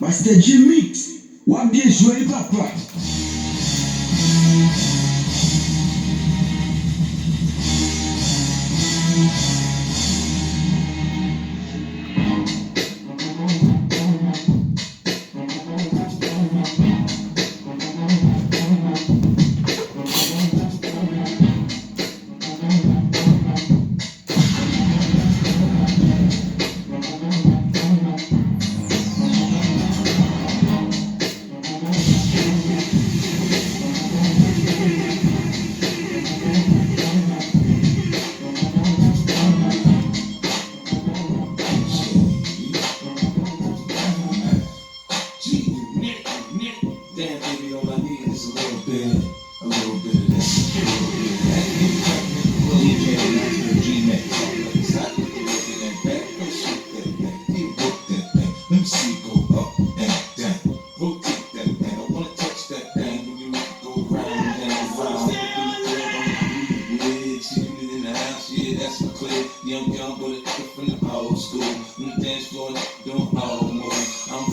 Master G-Mix, wap bien joué papa. Damn, baby, all I need is a little bit of this, a little bit of that. DJ Master G-Mix. Stop looking at that, go shoot that thing, you work that thing. Let me see it go up and down. Rotate that thing, I wanna touch that thing when you make it go round and round. Step up in the club, I'm the wig, she do it in the house, yeah, that's my clique. Young, but it's from the old school. On the dance floor, doing all moves. I'm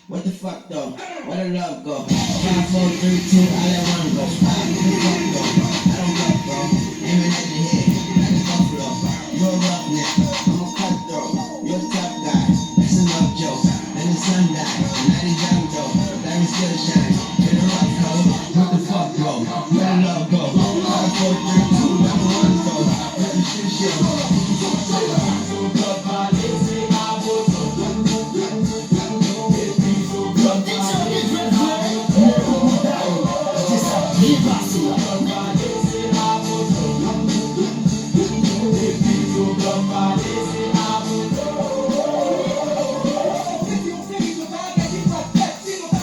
What the fuck though? Where the love go? 5, 4, 3, 2, I let one go. What the fuck though? I don't get bro. Aiming at the head, like a buffalo. You're a roughneck, I'm a cutthroat. You're a tough guy, that's a love joke. Then the sun died, and now the young though. Diamond still shine, in the rough though. What the fuck though? Where the love go? 5, 4, 3, 2, number one though. Let the shit go.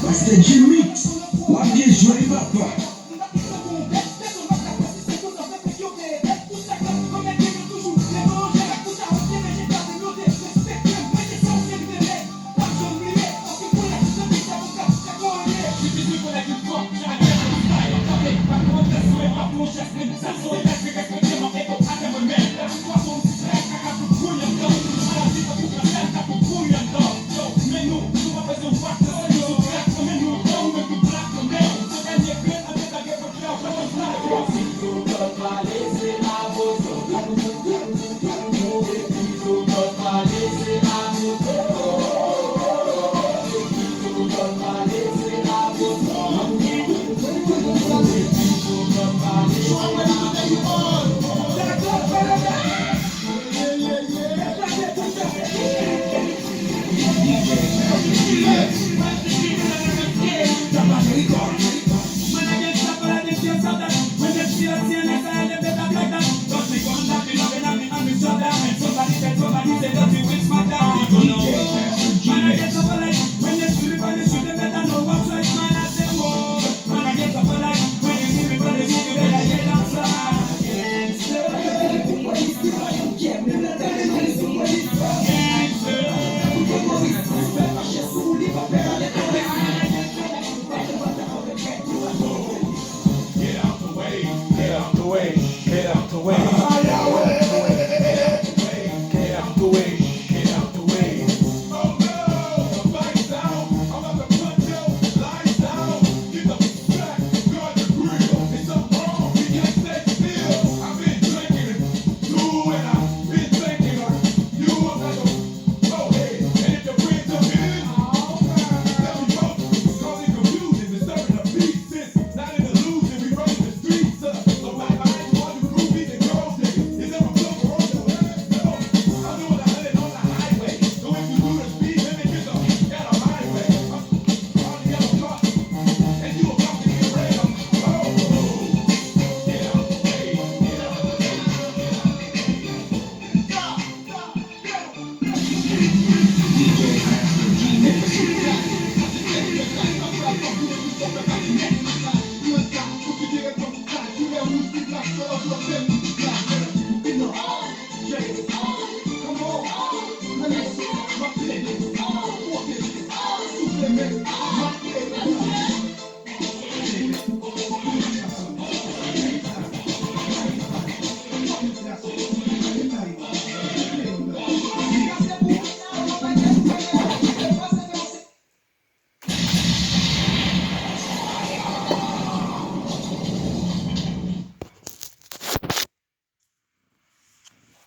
Master G-Mix, wap bien joué papa. DJ Master G-Mix.